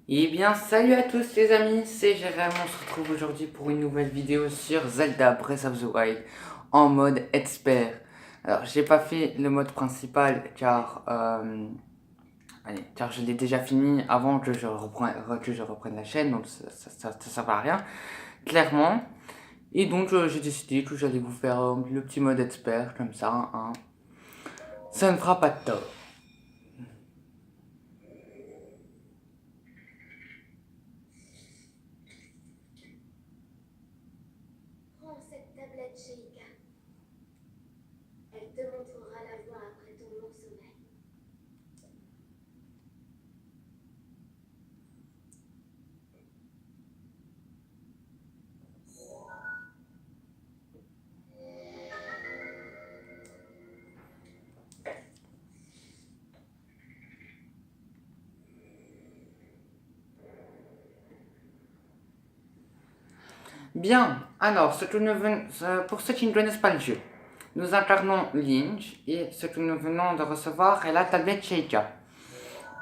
Eh bien, salut à tous les amis, c'est Jérém, on se retrouve aujourd'hui pour une nouvelle vidéo sur Zelda Breath of the Wild en mode expert. Alors, j'ai pas fait le mode principal car je l'ai déjà fini avant que je reprenne la chaîne, donc ça sert à rien, clairement. Et donc, j'ai décidé que j'allais vous faire le petit mode expert, comme ça, hein. Ça ne fera pas de tort. Prends cette tablette, Sheikah. Elle te montrera la voie après ton long sommeil. Bien, alors, pour ceux qui ne connaissent pas le jeu, nous incarnons Lynch et ce que nous venons de recevoir est la tablette Sheikah.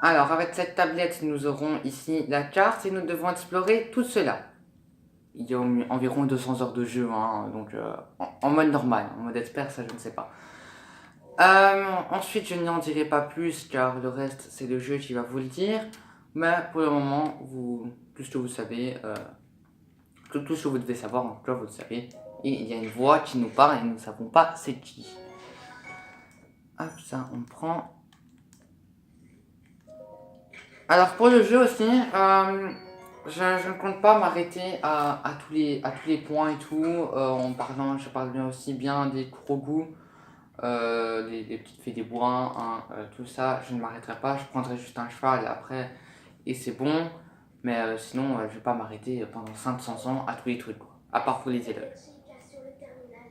Alors, avec cette tablette, nous aurons ici la carte et nous devons explorer tout cela. Il y a environ 200 heures de jeu, hein, donc en mode normal, en mode expert, ça je ne sais pas. Ensuite, je n'en dirai pas plus car le reste, c'est le jeu qui va vous le dire. Mais pour le moment, tout ce que vous savez, tout ce que vous devez savoir, en tout cas, vous le savez. Et il y a une voix qui nous parle et nous ne savons pas c'est qui. Hop, ça, on prend. Alors, pour le jeu aussi, je ne compte pas m'arrêter à tous les points et tout. Je parle bien aussi bien des Krogu, des petites fées des bois, hein, tout ça. Je ne m'arrêterai pas, je prendrai juste un cheval après et c'est bon. Mais sinon, je vais pas m'arrêter pendant 500 ans à tous les trucs, quoi. À part pour les élèves. Tablette Sheikah sur le terminal.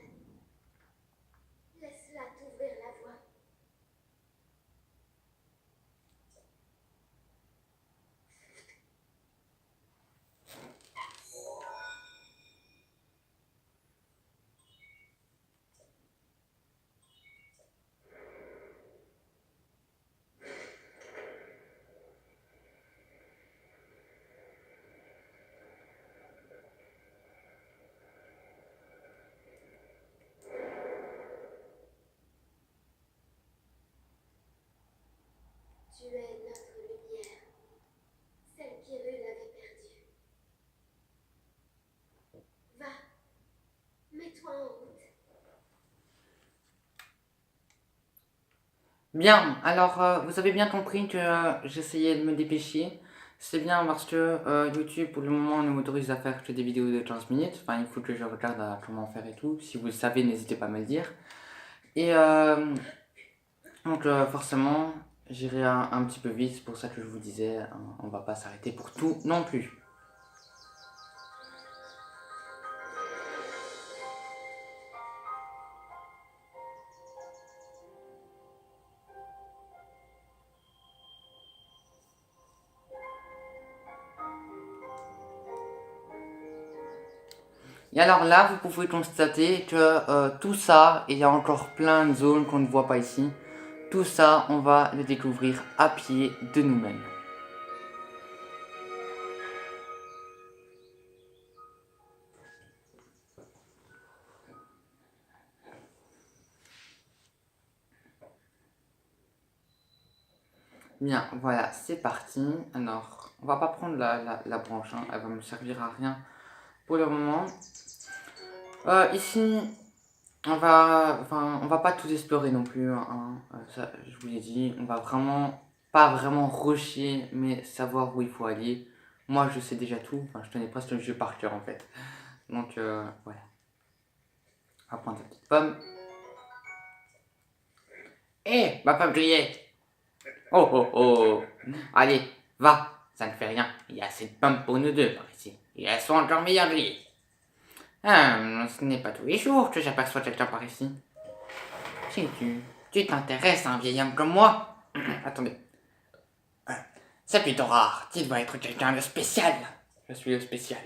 Laisse-la t'ouvrir la voie. Tu es notre lumière, celle qu'Hyrule avait perdue. Va, mets-toi en route. Bien, alors vous avez bien compris que j'essayais de me dépêcher. C'est bien parce que YouTube pour le moment ne m'autorise à faire que des vidéos de 15 minutes. Enfin, il faut que je regarde comment faire et tout. Si vous le savez, n'hésitez pas à me le dire. Et donc forcément, j'irai un petit peu vite. C'est pour ça que je vous disais, hein, on va pas s'arrêter pour tout non plus. Et alors là, vous pouvez constater que tout ça, il y a encore plein de zones qu'on ne voit pas ici. Tout ça, on va le découvrir à pied de nous-mêmes. Bien, voilà, c'est parti. Alors, on va pas prendre la branche, hein, elle va me servir à rien pour le moment. Ici, on va pas tout explorer non plus, hein, ça, je vous l'ai dit. On va pas vraiment rusher, mais savoir où il faut aller. Moi, je sais déjà tout. Enfin, je connais presque le jeu par cœur en fait. Donc, voilà. On va prendre cette petite pomme. Hé, ma pomme grillée! Oh oh oh! Allez, va, ça ne fait rien. Il y a assez de pommes pour nous deux par ici. Et elles sont encore meilleures grillées. Ce n'est pas tous les jours que j'aperçois quelqu'un par ici. Si tu t'intéresses à un vieil homme comme moi? Attendez. C'est plutôt rare. Tu dois être quelqu'un de spécial. Je suis le spécial.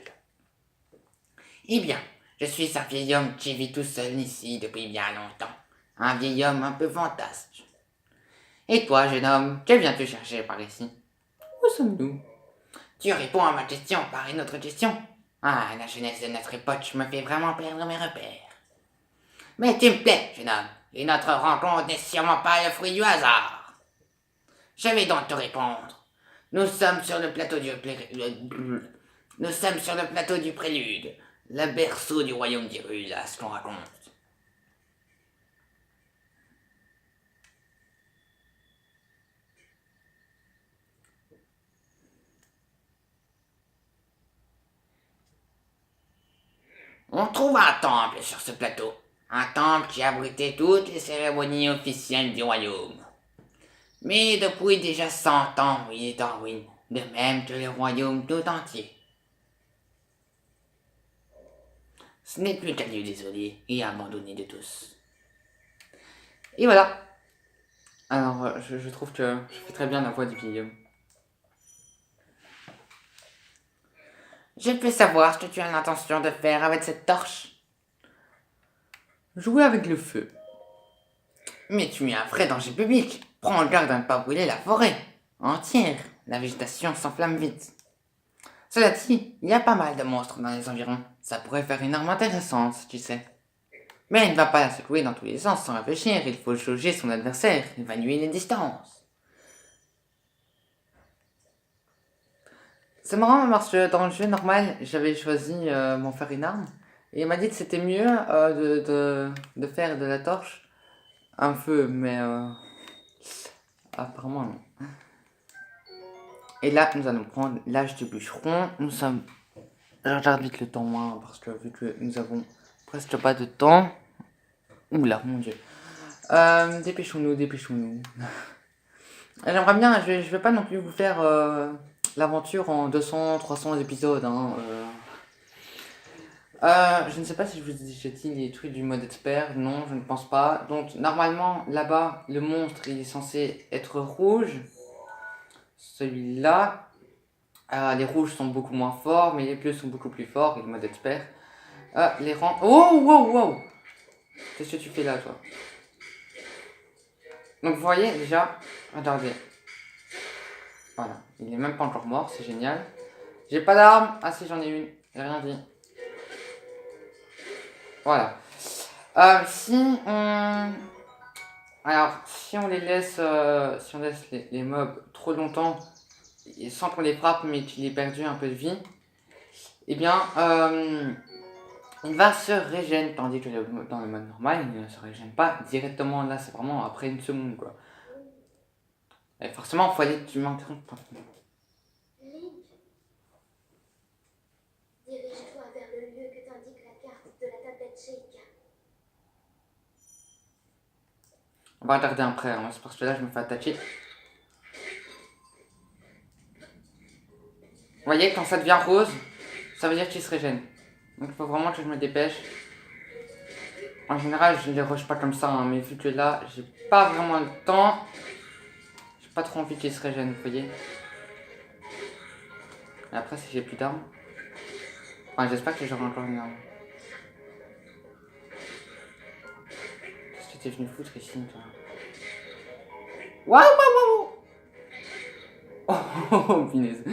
Eh bien, je suis un vieil homme qui vit tout seul ici depuis bien longtemps. Un vieil homme un peu fantasque. Et toi, jeune homme, que viens-tu chercher par ici? Où sommes-nous? Tu réponds à ma question par une autre question. Ah, la jeunesse de notre époque me fait vraiment perdre mes repères. Mais tu me plais, jeune homme, et notre rencontre n'est sûrement pas le fruit du hasard. Je vais donc te répondre. Nous sommes sur le plateau du prélude, le berceau du royaume d'Hyrule, à ce qu'on raconte. On trouve un temple sur ce plateau. Un temple qui abritait toutes les cérémonies officielles du royaume. Mais depuis déjà 100 ans, il est en ruine, de même que le royaume tout entier. Ce n'est plus qu'un lieu désolé et abandonné de tous. Et voilà. Alors, je trouve que je fais très bien la voix du vieil homme. Je peux savoir ce que tu as l'intention de faire avec cette torche. Jouer avec le feu. Mais tu es un vrai danger public. Prends garde à ne pas brûler la forêt entière. La végétation s'enflamme vite. Cela dit, il y a pas mal de monstres dans les environs. Ça pourrait faire une arme intéressante, tu sais. Mais il ne va pas la secouer dans tous les sens sans réfléchir. Il faut jauger son adversaire, évaluer les distances. C'est marrant parce que dans le jeu normal, j'avais choisi m'en faire une arme. Et il m'a dit que c'était mieux de faire de la torche un feu, mais apparemment non. Et là, nous allons prendre l'âge du bûcheron. Nous sommes... Je regarde vite le temps, moi, parce que vu que nous avons presque pas de temps... Oula, mon dieu. Dépêchons-nous, dépêchons-nous. J'aimerais bien, je vais pas non plus vous faire l'aventure en 200, 300 épisodes. Hein, je ne sais pas si je vous ai dit les trucs du mode expert. Non, je ne pense pas. Donc, normalement, là-bas, le monstre, il est censé être rouge. Celui-là. Les rouges sont beaucoup moins forts, mais les bleus sont beaucoup plus forts. Et le mode expert. Les rangs... Oh, wow, wow. Qu'est-ce que tu fais là, toi? Donc, vous voyez, déjà... Regardez. Voilà. Il est même pas encore mort, c'est génial. J'ai pas d'arme. Ah si, j'en ai une. J'ai rien dit. Voilà. Si on... Alors, si on les laisse, si on laisse les mobs trop longtemps, sans qu'on les frappe, mais qu'il ait perdu un peu de vie, eh bien, il va se régénérer, tandis que dans le mode normal, il ne se régène pas directement. Là, c'est vraiment après une seconde, quoi. Et forcément, il faut aller, tu m'interromps. Link, dirige-toi vers le lieu que t'indique la carte de la tablette Sheikah. On va regarder après, hein, c'est parce que là, je me fais attaquer. Vous voyez, quand ça devient rose, ça veut dire qu'il se régène. Donc, il faut vraiment que je me dépêche. En général, je ne les rush pas comme ça, hein, mais vu que là, j'ai pas vraiment le temps, j'ai pas trop envie qu'ils se régènent, vous voyez. Et après, si j'ai plus d'armes, enfin, j'espère que j'aurai encore une arme. Qu'est-ce que t'es venu foutre ici, toi? Waouh, waouh, waouh! Oh, punaise.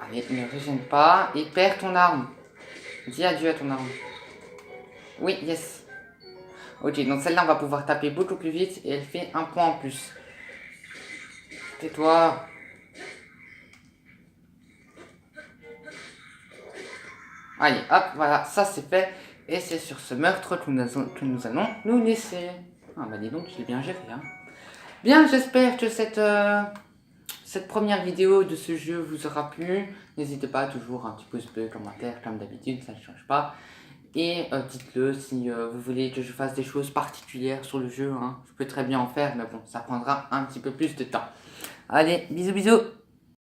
Allez, ne régène pas et perds ton arme. Dis adieu à ton arme. Oui, yes. Ok, donc celle-là, on va pouvoir taper beaucoup plus vite et elle fait un point en plus. Tais-toi. Allez, hop, voilà, ça c'est fait. Et c'est sur ce meurtre que nous allons nous laisser. Ah bah dis donc, je l'ai bien géré, hein. Bien, j'espère que cette première vidéo de ce jeu vous aura plu. N'hésitez pas, toujours un petit pouce bleu, commentaire, comme d'habitude, ça ne change pas. Et dites-le si vous voulez que je fasse des choses particulières sur le jeu, hein. Je peux très bien en faire, mais bon, ça prendra un petit peu plus de temps. Allez, bisous bisous.